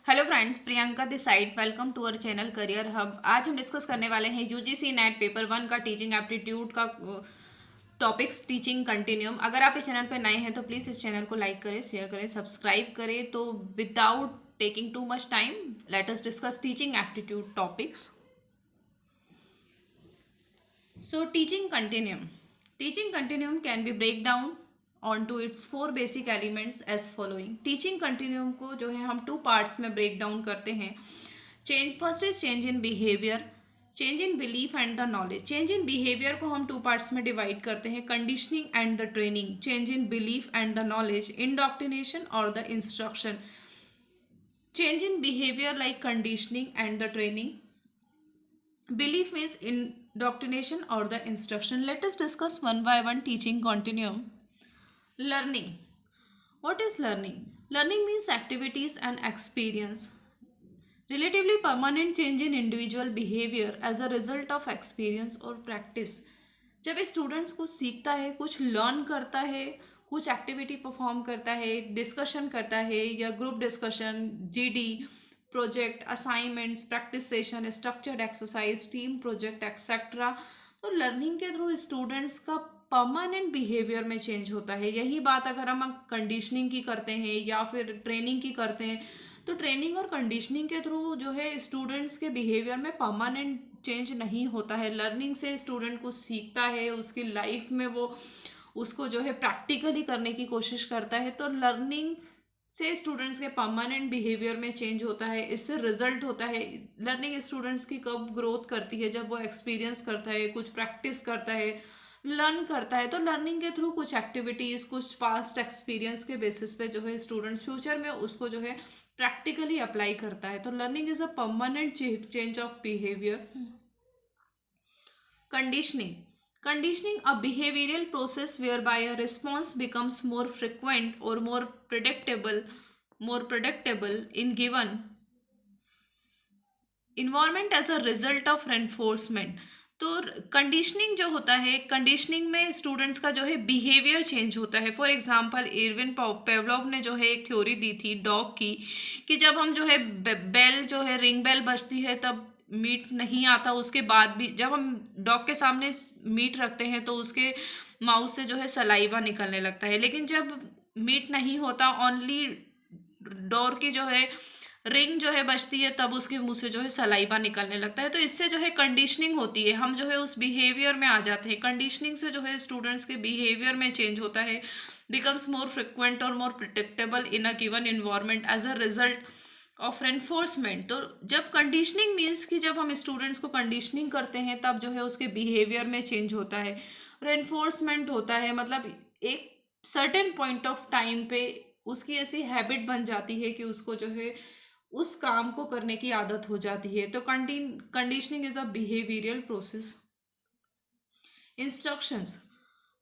Hello friends, Priyanka this side. Welcome to our channel career hub. आज हम discuss करने वाले हैं यूजीसी नेट पेपर 1 का टीचिंग एप्टीट्यूड का टॉपिक्स टीचिंग कंटिन्यूम। अगर आप इस चैनल पर नए हैं तो प्लीज़ इस चैनल को लाइक करें, शेयर करें, सब्सक्राइब करें। तो without taking too much time, late us discuss teaching aptitude topics. So teaching continuum can be break down onto its four basic elements as following. Teaching continuum को जो है हम two parts में break down करते हैं. First is change in behaviour, change in belief and the knowledge. Change in behaviour को हम two parts में डिवाइड करते हैं, conditioning and the training. Change in belief and the knowledge, indoctrination और the instruction. Change in behaviour like conditioning and the training. Belief means indoctrination or the instruction. Let us discuss one by one teaching continuum. Learning. What is learning? Learning means activities and experience. Relatively permanent change in individual behavior as a result of experience or practice. जब students कुछ सीखता है, कुछ learn करता है, कुछ activity perform करता है, डिस्कशन करता है या group discussion, GD, project, assignments, practice session, structured exercise, team project etcetera, तो लर्निंग के थ्रू स्टूडेंट्स का परमानेंट बिहेवियर में चेंज होता है. यही बात अगर हम कंडीशनिंग की करते हैं या फिर ट्रेनिंग की करते हैं, तो ट्रेनिंग और कंडीशनिंग के थ्रू जो है स्टूडेंट्स के बिहेवियर में परमानेंट चेंज नहीं होता है. लर्निंग से स्टूडेंट कुछ सीखता है, उसकी लाइफ में वो उसको जो है प्रैक्टिकली करने की कोशिश करता है. तो लर्निंग से स्टूडेंट्स के परमानेंट बिहेवियर में चेंज होता है. इससे रिजल्ट होता है. लर्निंग स्टूडेंट्स की कब ग्रोथ करती है? जब वो एक्सपीरियंस करता है, कुछ प्रैक्टिस करता है, लर्न करता है. तो लर्निंग के थ्रू कुछ एक्टिविटीज, कुछ पास्ट एक्सपीरियंस के बेसिस पे जो है स्टूडेंट्स फ्यूचर में उसको जो है प्रैक्टिकली अप्लाई करता है. तो learning is a permanent change of behaviour. Conditioning. Conditioning, a behavioral process whereby a response becomes more frequent or more predictable in given environment as a result of reinforcement. तो conditioning जो होता है, conditioning में students का जो है behaviour change होता है. फॉर एग्जांपल इरविन पेवलोव ने जो है एक थ्योरी दी थी डॉग की, कि जब हम जो है बेल जो है रिंग बेल बजती है तब मीट नहीं आता. उसके बाद भी जब हम डॉग के सामने मीट रखते हैं तो उसके माउथ से जो है सलाइवा निकलने लगता है. लेकिन जब मीट नहीं होता, ओनली डोर की जो है रिंग जो है बजती है, तब उसके मुंह से जो है सलाइवा निकलने लगता है. तो इससे जो है कंडीशनिंग होती है, हम जो है उस बिहेवियर में आ जाते हैं. कंडीशनिंग से जो है स्टूडेंट्स के बिहेवियर में चेंज होता है, बिकम्स मोर फ्रिक्वेंट और more predictable in a given environment as a result of reinforcement. तो जब कंडीशनिंग मीन्स कि जब हम स्टूडेंट्स को कंडीशनिंग करते हैं तब जो है उसके बिहेवियर में चेंज होता है. रेनफोर्समेंट होता है मतलब एक सर्टेन पॉइंट ऑफ टाइम पे उसकी ऐसी हैबिट बन जाती है कि उसको जो है उस काम को करने की आदत हो जाती है. तो conditioning is a behavioural process. Instructions.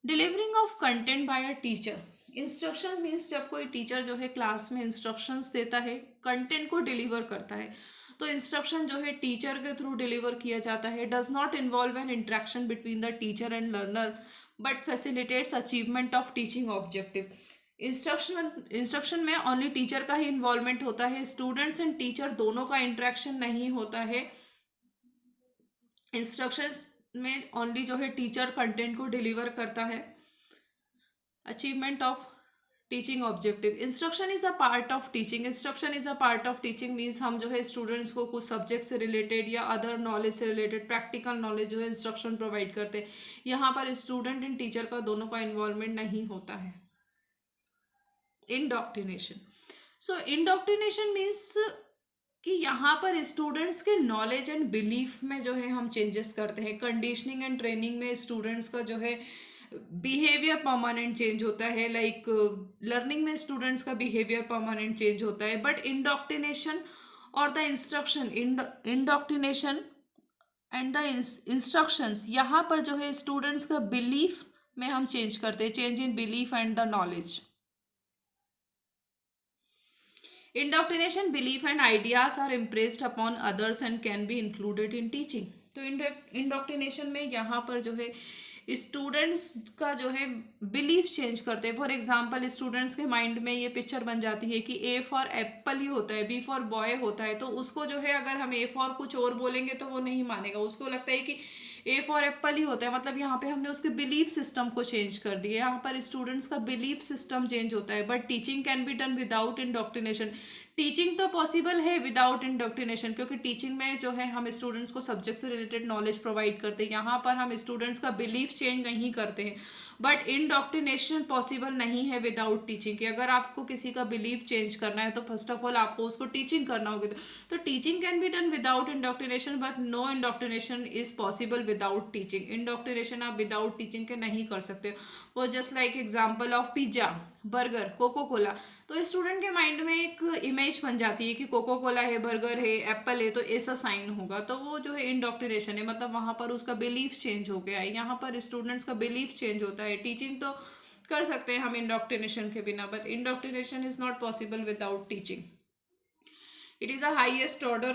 Delivering of content bye a teacher. Instructions means जब कोई टीचर जो है क्लास में इंस्ट्रक्शंस देता है, कंटेंट को डिलीवर करता है, तो इंस्ट्रक्शन जो है टीचर के थ्रू डिलीवर किया जाता है. Does not involve N interaction between the teacher and learner but facilitates achievement of teaching objective. Instruction में ओनली टीचर का ही इन्वॉल्वमेंट होता है, स्टूडेंट्स एंड टीचर दोनों का इंटरेक्शन नहीं होता है. इंस्ट्रक्शंस में ओनली जो है टीचर कंटेंट को डिलीवर करता है. Achievement of teaching objective. Instruction is a part of teaching. Instruction is a part of teaching means हम जो है स्टूडेंट्स को कुछ सब्जेक्ट से रिलेटेड या अदर नॉलेज से रिलेटेड प्रैक्टिकल नॉलेज जो है इंस्ट्रक्शन प्रोवाइड करते हैं. यहाँ पर स्टूडेंट एंड टीचर का दोनों का इन्वॉल्वमेंट नहीं होता है. इंडोक्ट्रिनेशन. सो इंडोक्ट्रिनेशन मीन्स कि यहाँ पर स्टूडेंट्स के नॉलेज एंड बिलीफ में जो है हम चेंजेस करते हैं. कंडीशनिंग एंड ट्रेनिंग में स्टूडेंट्स का जो है बिहेवियर परमानेंट चेंज होता है. लाइक लर्निंग में स्टूडेंट्स का बिहेवियर परमानेंट चेंज होता है. बट इंडोक्ट्रिनेशन और the instruction, indoctrination and the instructions, यहाँ पर जो है स्टूडेंट्स का बिलीफ में हम चेंज करते हैं. Change in belief and the knowledge. Indoctrination, belief and ideas are impressed upon others and can be included in teaching. तो इंडोक्ट्रिनेशन में यहाँ पर जो है स्टूडेंट्स का जो है बिलीफ चेंज करते हैं। फॉर एग्जांपल स्टूडेंट्स के माइंड में ये पिक्चर बन जाती है कि ए फॉर एप्पल ही होता है, बी फॉर बॉय होता है, तो उसको जो है अगर हम ए फॉर कुछ और बोलेंगे तो वो नहीं मानेगा, उसको लगता है कि ए फॉर एप्पल ही होता है। मतलब यहाँ पे हमने उसके बिलीफ सिस्टम को चेंज कर दिया। यहाँ पर स्टूडेंट्स का बिलीफ सिस्टम चेंज होता है। But teaching can be done without indoctrination. Teaching तो पॉसिबल है विदाउट इंडोक्ट्रिनेशन, क्योंकि टीचिंग में जो है हम स्टूडेंट्स को सब्जेक्ट से रिलेटेड नॉलेज प्रोवाइड करते हैं। यहाँ पर हम स्टूडेंट्स का बिलीफ चेंज नहीं करते हैं। बट इंडोक्ट्रिनेशन पॉसिबल नहीं है विदाउट टीचिंग। कि अगर आपको किसी का बिलीफ चेंज करना है तो फर्स्ट ऑफ ऑल आपको उसको टीचिंग करना होगी। तो teaching can be done without indoctrination, but no indoctrination is possible without teaching. Indoctrination आप विदाउट टीचिंग के नहीं कर सकते। वो just like example of pizza, burger, coca cola. तो स्टूडेंट के माइंड में एक इमेज बन जाती है कि कोको कोला है, बर्गर है, एप्पल है, तो ऐसा साइन होगा। तो वो जो है इंडोक्ट्रिनेशन है, मतलब वहाँ पर उसका बिलीफ चेंज हो गया है। यहाँ पर स्टूडेंट्स का बिलीफ चेंज होता है। टीचिंग तो कर सकते हैं हम इंडोक्ट्रिनेशन के बिना, but indoctrination is not possible without teaching. It is a highest order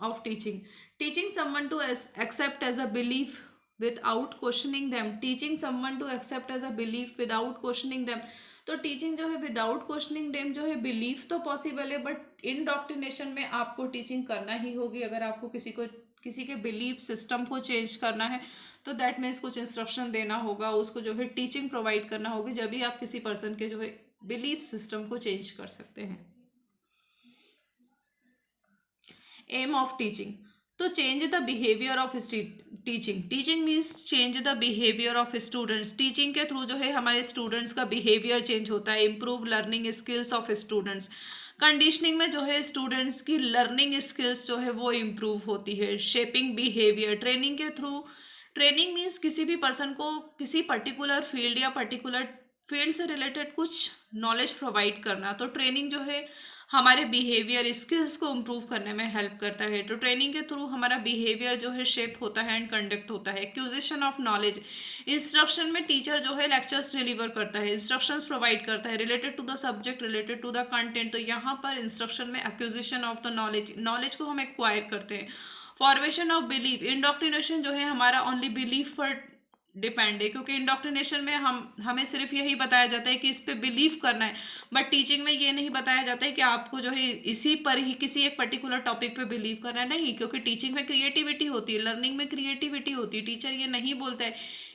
of teaching. Teaching someone to accept as a belief without questioning them. Teaching someone to accept as a belief without questioning them. तो teaching जो है without questioning them जो है belief तो possible है, but indoctrination में आपको teaching करना ही होगी। अगर आपको किसी के बिलीफ सिस्टम को चेंज करना है तो दैट मीन्स कुछ इंस्ट्रक्शन देना होगा, उसको जो है टीचिंग प्रोवाइड करना होगी, जब भी आप किसी पर्सन के जो है बिलीफ सिस्टम को चेंज कर सकते हैं। एम ऑफ टीचिंग, तो change the behaviour of teaching. Teaching means change the behaviour of students. Teaching के थ्रू जो है हमारे स्टूडेंट्स का बिहेवियर चेंज होता है। Improve learning skills of students. Conditioning में जो है स्टूडेंट्स की लर्निंग स्किल्स जो है वो इम्प्रूव होती है। शेपिंग बिहेवियर, ट्रेनिंग के थ्रू। ट्रेनिंग मीन्स किसी भी पर्सन को किसी पर्टिकुलर फील्ड या पर्टिकुलर फील्ड से रिलेटेड कुछ नॉलेज प्रोवाइड करना। तो ट्रेनिंग जो है हमारे बिहेवियर स्किल्स को इम्प्रूव करने में हेल्प करता है। तो ट्रेनिंग के थ्रू हमारा बिहेवियर जो है शेप होता है एंड कंडक्ट होता है। एक्विजिशन ऑफ नॉलेज, इंस्ट्रक्शन में टीचर जो है लेक्चर्स डिलीवर करता है, इंस्ट्रक्शंस प्रोवाइड करता है related to the subject, related to the content. तो यहाँ पर इंस्ट्रक्शन में एक्विजिशन ऑफ द नॉलेज को हम एक्वायर करते हैं। फॉर्मेशन ऑफ बिलीफ, इंडोक्ट्रिनेशन जो है हमारा ओनली बिलीफ पर डिपेंड है, क्योंकि इंडोक्ट्रिनेशन में हमें सिर्फ यही बताया जाता है कि इस पे बिलीव करना है। बट टीचिंग में ये नहीं बताया जाता है कि आपको जो है इसी पर ही किसी एक पर्टिकुलर टॉपिक पे बिलीव करना है। नहीं, क्योंकि टीचिंग में क्रिएटिविटी होती है, लर्निंग में क्रिएटिविटी होती है। टीचर ये नहीं बोलता है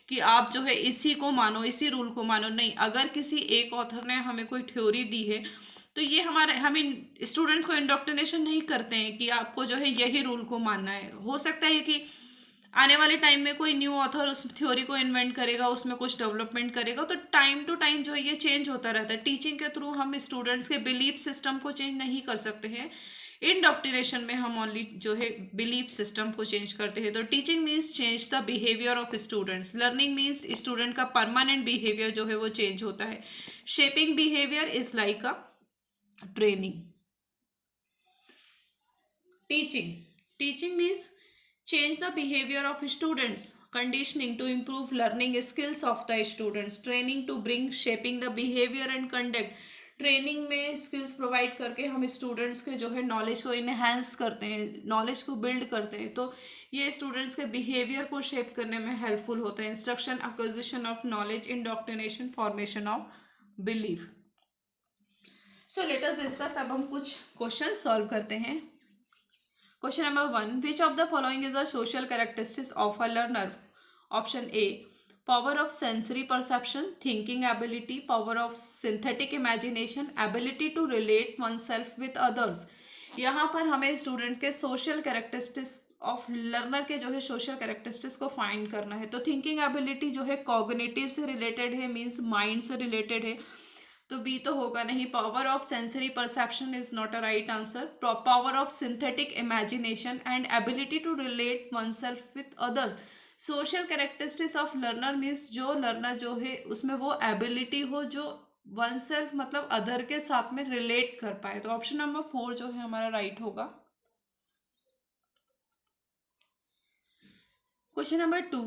कि आप जो है इसी को मानो, इसी रूल को मानो। नहीं, अगर किसी एक ऑथर ने हमें कोई थ्योरी दी है तो ये हम स्टूडेंट्स को इंडोक्ट्रिनेशन नहीं करते हैं कि आपको जो है यही रूल को मानना है। हो सकता है कि आने वाले टाइम में कोई न्यू ऑथर उस थ्योरी को इन्वेंट करेगा, उसमें कुछ डेवलपमेंट करेगा, तो टाइम टू टाइम जो है ये चेंज होता रहता है। टीचिंग के थ्रू हम स्टूडेंट्स के बिलीफ सिस्टम को चेंज नहीं कर सकते हैं। इंडोक्ट्रिनेशन में हम ओनली जो है बिलीफ सिस्टम को चेंज करते हैं। तो teaching means change the behaviour of students. Learning means student का परमानेंट बिहेवियर जो है वो चेंज होता है। Shaping behaviour is like a training. Teaching means change the behavior of students. Conditioning to improve learning skills of the students. Training to bring shaping the behavior and conduct. Training में skills provide करके हम students के जो है knowledge को enhance करते हैं, knowledge को बिल्ड करते हैं। तो ये स्टूडेंट्स के बिहेवियर को शेप करने में हेल्पफुल होता है। Instruction, acquisition of knowledge, indoctrination, formation of belief. So let us discuss. अब हम कुछ क्वेश्चन सॉल्व करते हैं। Question number 1. Which of the following is a social characteristics of a learner? Option A. Power of sensory perception, thinking ability, power of synthetic imagination, ability to relate oneself with others. यहाँ पर हमें student के social characteristics of learner के जो है social characteristics को find करना है। तो थिंकिंग एबिलिटी जो है कॉग्निटिव से रिलेटेड है, मीन्स माइंड से रिलेटेड है, तो बी तो होगा नहीं। Power of sensory perception is not a right answer. Power of synthetic imagination and ability to relate oneself with others. Social characteristics of learner means जो learner जो है उसमें वो एबिलिटी हो जो वन सेल्फ मतलब अदर के साथ में रिलेट कर पाए। तो ऑप्शन नंबर 4 जो है हमारा राइट होगा। Question number 2.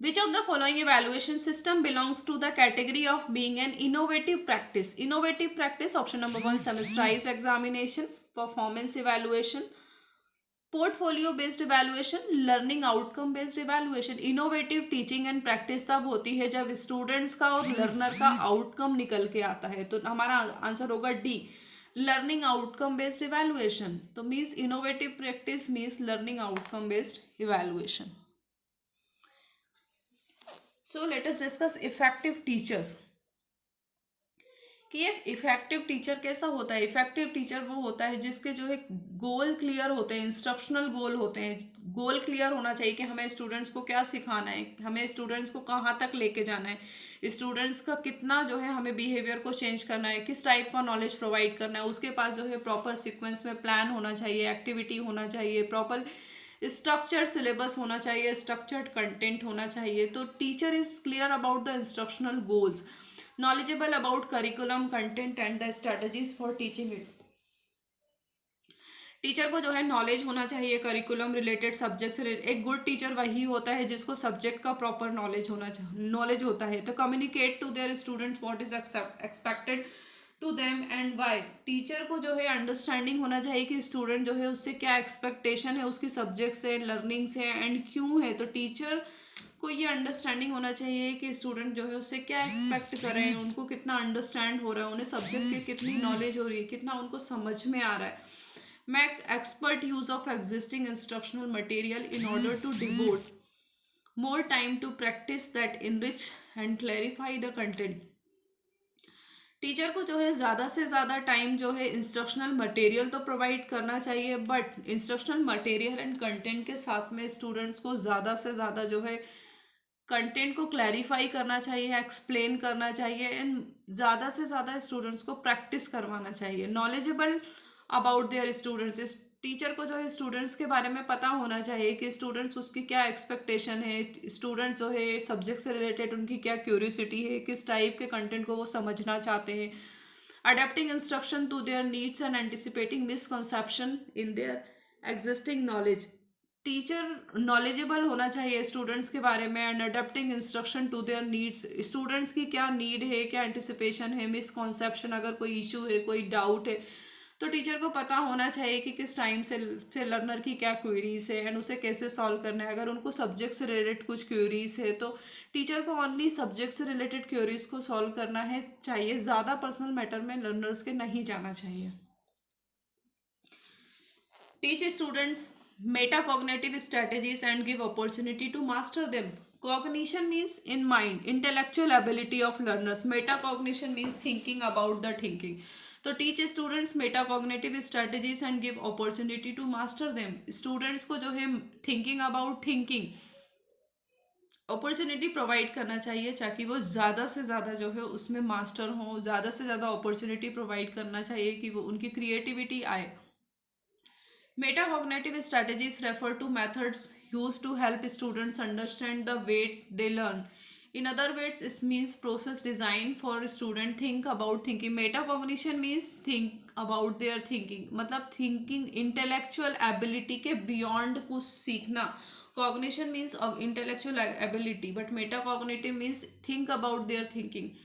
Which of the following evaluation system belongs to the category of being an innovative practice? Innovative practice, option number 1, semesterized examination, performance evaluation, portfolio based evaluation, learning outcome based evaluation. Innovative teaching and practice तब होती है जब students का और learner का outcome निकल के आता है। तो हमारा आंसर होगा D, learning outcome based evaluation. तो means innovative practice means learning outcome based evaluation. So let us discuss effective teachers, कि ये इफेक्टिव टीचर कैसा होता है। इफेक्टिव टीचर वो होता है जिसके जो है गोल क्लियर होते हैं, इंस्ट्रक्शनल गोल होते हैं। गोल क्लियर होना चाहिए कि हमें स्टूडेंट्स को क्या सिखाना है, हमें स्टूडेंट्स को कहाँ तक लेके जाना है, स्टूडेंट्स का कितना जो है हमें बिहेवियर को चेंज करना है, किस टाइप का नॉलेज प्रोवाइड करना है। उसके पास जो है प्रॉपर सीक्वेंस में प्लान होना चाहिए, एक्टिविटी होना चाहिए, प्रॉपर स्ट्रक्चर्ड सिलेबस होना चाहिए, स्ट्रक्चर्ड कंटेंट होना चाहिए। तो teacher is clear about the instructional goals, knowledgeable about curriculum content and the strategies for teaching it। Teacher को जो है नॉलेज होना चाहिए करिकुलम रिलेटेड, सब्जेक्ट से रिलेटेड। एक गुड टीचर वही होता है जिसको सब्जेक्ट का प्रॉपर नॉलेज होता है। तो communicate to their students what is expected to them and why. Teacher को जो है अंडरस्टैंडिंग होना चाहिए कि स्टूडेंट जो है उससे क्या एक्सपेक्टेशन है, उसकी सब्जेक्ट से, लर्निंग से, एंड क्यों है। तो टीचर को ये अंडरस्टैंडिंग होना चाहिए कि स्टूडेंट जो है उससे क्या एक्सपेक्ट कर रहे हैं, उनको कितना अंडरस्टैंड हो रहा है, उन्हें सब्जेक्ट की कितनी नॉलेज हो रही है, कितना उनको समझ में आ रहा है। Make expert use of existing instructional material in order to devote more time to practice that enrich and clarify the content. Teacher को जो है ज़्यादा से ज़्यादा टाइम जो है इंस्ट्रक्शनल मटेरियल तो प्रोवाइड करना चाहिए, but instructional material and content के साथ में स्टूडेंट्स को ज़्यादा से ज़्यादा जो है कंटेंट को क्लैरिफाई करना चाहिए, एक्सप्लेन करना चाहिए, एंड ज़्यादा से ज़्यादा स्टूडेंट्स को प्रैक्टिस करवाना चाहिए। Knowledgeable about their students, teacher को जो है स्टूडेंट्स के बारे में पता होना चाहिए कि स्टूडेंट्स उसकी क्या एक्सपेक्टेशन है, स्टूडेंट्स जो है सब्जेक्ट से रिलेटेड उनकी क्या क्यूरियोसिटी है, किस टाइप के कंटेंट को वो समझना चाहते हैं। Adapting instruction to their needs and anticipating misconception in their existing knowledge. Teacher knowledgeable होना चाहिए स्टूडेंट्स के बारे में and adapting instruction to their needs. Students की क्या नीड है, क्या एंटिसिपेशन है, मिसकॉन्सेप्शन, अगर कोई इशू है, कोई डाउट है, तो टीचर को पता होना चाहिए कि किस टाइम से लर्नर की क्या क्वेरीज है एंड उसे कैसे सॉल्व करना है। अगर उनको सब्जेक्ट से रिलेटेड कुछ क्वेरीज है तो टीचर को ओनली सब्जेक्ट से रिलेटेड क्वेरीज को सॉल्व करना है चाहिए, ज़्यादा पर्सनल मैटर में लर्नर्स के नहीं जाना चाहिए। Teach students metacognitive strategies and give opportunity to master them। cognition means in mind, intellectual ability of learners। metacognition means thinking about the thinking। तो teach students metacognitive strategies and give opportunity to master them. Students को जो है thinking about thinking opportunity provide करना चाहिए ताकि वो ज़्यादा से ज़्यादा जो है उसमें मास्टर हो, ज़्यादा से ज़्यादा अपॉर्चुनिटी प्रोवाइड करना चाहिए कि वो उनकी क्रिएटिविटी आए। Metacognitive strategies refer to methods used to help students understand the way they learn। In other words, it means process designed for student think about thinking। Metacognition means think about their thinking, मतलब thinking intellectual ability के beyond कुछ सीखना। Cognition means intellectual ability, but metacognitive means think about their thinking।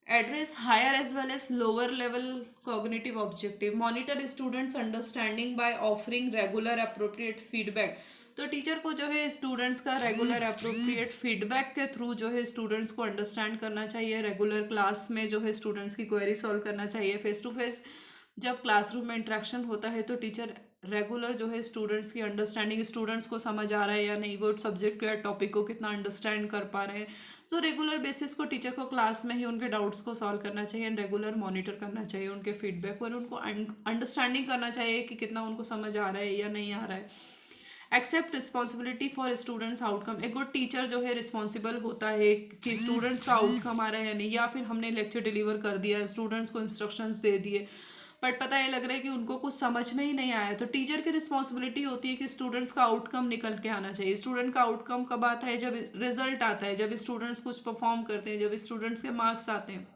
Address higher as well as lower level cognitive objective। monitor students understanding by offering regular appropriate feedback। तो teacher को जो है students का regular appropriate feedback के through जो है students को understand करना चाहिए। रेगुलर क्लास में जो है स्टूडेंट्स की क्वेरी सॉल्व करना चाहिए। फेस टू फेस जब क्लासरूम में इंटरेक्शन होता है तो टीचर रेगुलर जो है स्टूडेंट्स की अंडरस्टैंडिंग, स्टूडेंट्स को समझ आ रहा है या नहीं, वो सब्जेक्ट या टॉपिक को कितना अंडरस्टैंड कर पा रहे हैं। तो रेगुलर बेसिस को टीचर को क्लास में ही उनके डाउट्स को सॉल्व करना चाहिए एंड रेगुलर मॉनिटर करना चाहिए उनके फीडबैक और उनको अंडरस्टैंडिंग करना चाहिए कि कितना उनको समझ आ रहा है या नहीं आ रहा है। Accept responsibility for students outcome. एक गुड टीचर जो है रिस्पॉन्सिबल होता है कि स्टूडेंट्स का आउटकम आ रहा है या नहीं, या फिर हमने लेक्चर डिलीवर कर दिया, स्टूडेंट्स को इंस्ट्रक्शंस दे दिए बट पता ये लग रहा है कि उनको कुछ समझ में ही नहीं आया, तो टीचर की रिस्पॉन्सिबिलिटी होती है कि स्टूडेंट्स का आउटकम निकल के आना चाहिए। स्टूडेंट का आउटकम कब आता है? जब रिजल्ट आता है, जब स्टूडेंट्स कुछ परफॉर्म करते हैं, जब स्टूडेंट्स के मार्क्स आते हैं।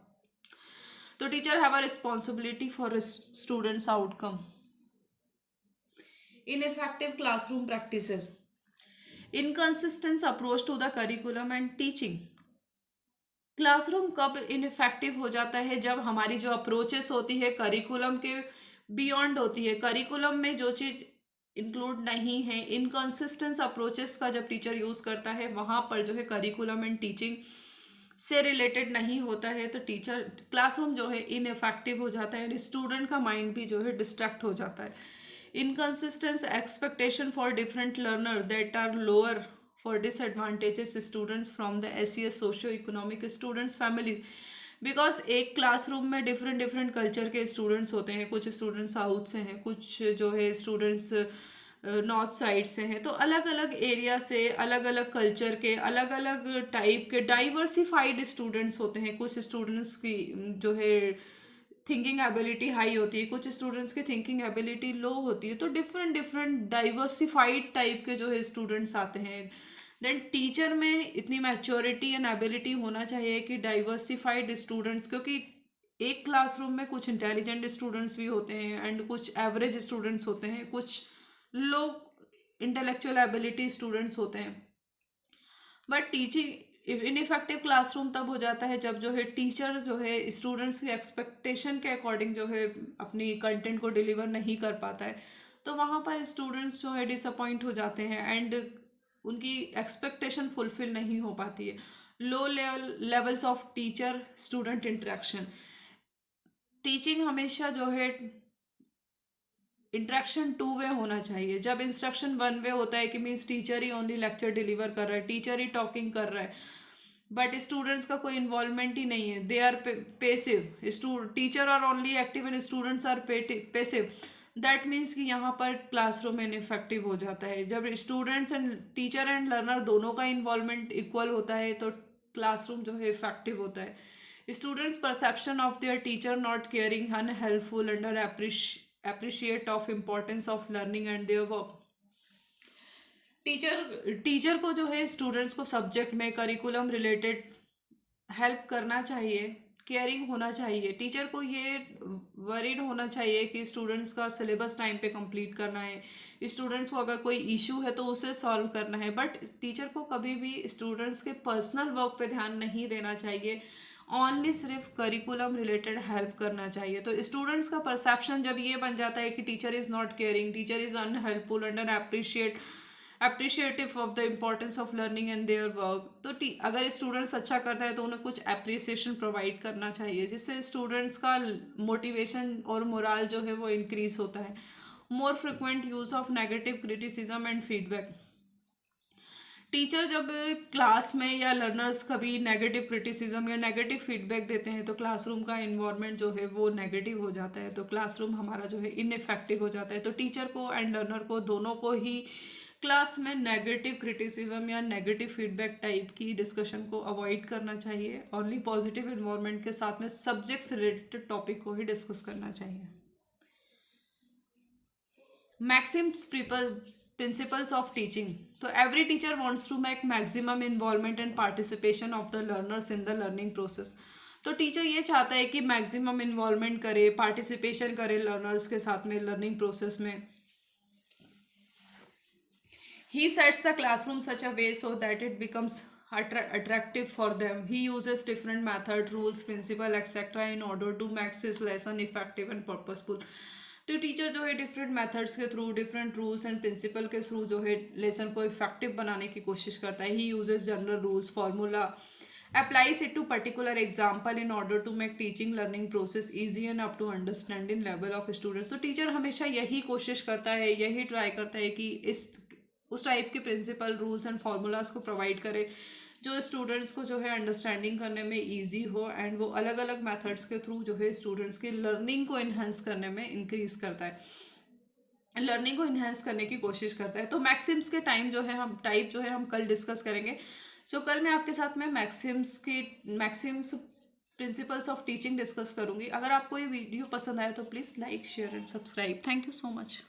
तो teacher have a responsibility for students outcome. Ineffective classroom practices, inconsistent approach to the curriculum and teaching। Classroom कब इनफेक्टिव हो जाता है? जब हमारी जो अप्रोचेस होती है करिकुलम के बियॉन्ड होती है। करिकुलम में जो चीज़ इंक्लूड नहीं है। इनकंसिस्टेंट अप्रोचेस का जब टीचर यूज़ करता है वहाँ पर जो है करिकुलम एंड टीचिंग से रिलेटेड नहीं होता है, तो टीचर क्लासरूम जो है इनइफेक्टिव हो जाता है, स्टूडेंट का माइंड भी जो है डिस्ट्रैक्ट हो जाता है। Inconsistent expectation for different learner that are lower for disadvantages students from the SES socio economic students families. Because एक क्लासरूम में डिफरेंट डिफरेंट कल्चर के स्टूडेंट्स होते हैं, कुछ स्टूडेंट्स साउथ से हैं, कुछ जो है स्टूडेंट्स नॉर्थ साइड से हैं, तो अलग अलग एरिया से अलग अलग कल्चर के अलग अलग टाइप के डाइवर्सिफाइड स्टूडेंट्स होते हैं। कुछ स्टूडेंट्स की जो है थिंकिंग एबिलिटी हाई होती है, कुछ स्टूडेंट्स की थिंकिंग एबिलिटी लो होती है, तो डिफरेंट डिफरेंट डाइवर्सिफाइड टाइप के जो है स्टूडेंट्स आते हैं। देन टीचर में इतनी मैच्योरिटी एंड एबिलिटी होना चाहिए कि डाइवर्सिफाइड स्टूडेंट्स, क्योंकि एक क्लासरूम में कुछ इंटेलिजेंट स्टूडेंट्स भी होते हैं एंड कुछ एवरेज स्टूडेंट्स होते हैं, कुछ लो इंटेलेक्चुअल एबिलिटी स्टूडेंट्स होते हैं। बट टीचिंग इनइफेक्टिव क्लासरूम तब हो जाता है जब जो है टीचर जो है स्टूडेंट्स की एक्सपेक्टेशन के अकॉर्डिंग जो है अपनी कंटेंट को डिलीवर नहीं कर पाता है, तो वहाँ पर स्टूडेंट्स जो है डिसअपॉइंट हो जाते हैं एंड उनकी एक्सपेक्टेशन फुलफिल नहीं हो पाती है। Low levels of teacher student interaction. Teaching हमेशा जो है इंट्रैक्शन 2 वे होना चाहिए। जब इंस्ट्रक्शन 1 वे होता है कि मीन्स टीचर ही ओनली लेक्चर डिलीवर कर रहा है, टीचर ही टॉकिंग कर रहा है, बट स्टूडेंट्स का कोई इन्वॉल्वमेंट ही नहीं है, they are passive, teacher are only active and students are passive, that means कि यहाँ पर क्लासरूम इनइफेक्टिव हो जाता है। जब students and teacher and learner दोनों का इन्वॉल्वमेंट इक्वल होता है तो क्लासरूम जो है इफेक्टिव होता है। Students perception of their teacher not caring, unhelpful, under appreciate of importance of learning and their work। Teacher को जो है स्टूडेंट्स को सब्जेक्ट में करिकुलम रिलेटेड हेल्प करना चाहिए, केयरिंग होना चाहिए। टीचर को ये वरीड होना चाहिए कि स्टूडेंट्स का सिलेबस टाइम पे कंप्लीट करना है, स्टूडेंट्स को अगर कोई इशू है तो उसे सॉल्व करना है, बट टीचर को कभी भी स्टूडेंट्स के पर्सनल वर्क पे ध्यान नहीं देना चाहिए, ओनली सिर्फ करिकुलम रिलेटेड हेल्प करना चाहिए। तो स्टूडेंट्स का परसेप्शन जब ये बन जाता है कि teacher is not caring, teacher is unhelpful, under appreciative of the importance of learning and their work, तो अगर स्टूडेंट्स अच्छा करता है तो उन्हें कुछ अप्रिसिएशन प्रोवाइड करना चाहिए, जिससे स्टूडेंट्स का मोटिवेशन और मोराल जो है वो इंक्रीज होता है। More frequent use of negative criticism and feedback. Teacher जब क्लास में या लर्नर्स कभी नेगेटिव क्रिटिसिज्म या नेगेटिव फीडबैक देते हैं तो क्लासरूम का इन्वायरमेंट जो है वो नेगेटिव हो जाता है, तो क्लासरूम हमारा जो है इनइफेक्टिव हो जाता है। तो टीचर को एंड लर्नर को दोनों को ही क्लास में नेगेटिव क्रिटिसिज्म या नेगेटिव फीडबैक टाइप की डिस्कशन को अवॉइड करना चाहिए, ओनली पॉजिटिव इन्वायरमेंट के साथ में सब्जेक्ट्स रिलेटेड टॉपिक को ही डिस्कस करना चाहिए। Maxims principles of teaching. तो every teacher wants to make maximum involvement and participation of the learners in the learning process. तो टीचर ये चाहता है कि मैक्सिमम इन्वॉल्वमेंट करे, पार्टिसिपेशन करे लर्नर्स के साथ में लर्निंग प्रोसेस में। He sets the classroom such a way so that it becomes attractive for them. He uses different method, rules, principle, etc. in order to make his lesson effective and purposeful. तो teacher जो है different methods के through, different rules and principle के through जो है lesson को effective बनाने की कोशिश करता है। He uses general rules, formula, applies it to particular example in order to make teaching learning process easy and up to understanding level of students। तो टीचर हमेशा यही कोशिश करता है, यही ट्राई करता है कि उस टाइप के प्रिंसिपल, रूल्स एंड फार्मूलाज को प्रोवाइड करे जो स्टूडेंट्स को जो है अंडरस्टैंडिंग करने में इजी हो, एंड वो अलग अलग मेथड्स के थ्रू जो है स्टूडेंट्स की लर्निंग को इन्हेंस करने में इंक्रीज करता है, लर्निंग को इन्हेंस करने की कोशिश करता है। तो मैक्सिम्स के टाइप जो है हम कल डिस्कस करेंगे। सो कल मैं आपके साथ में Maxim's principles of teaching discuss करूंगी। अगर आपको ये वीडियो पसंद आया तो please like, share and subscribe. Thank you so much.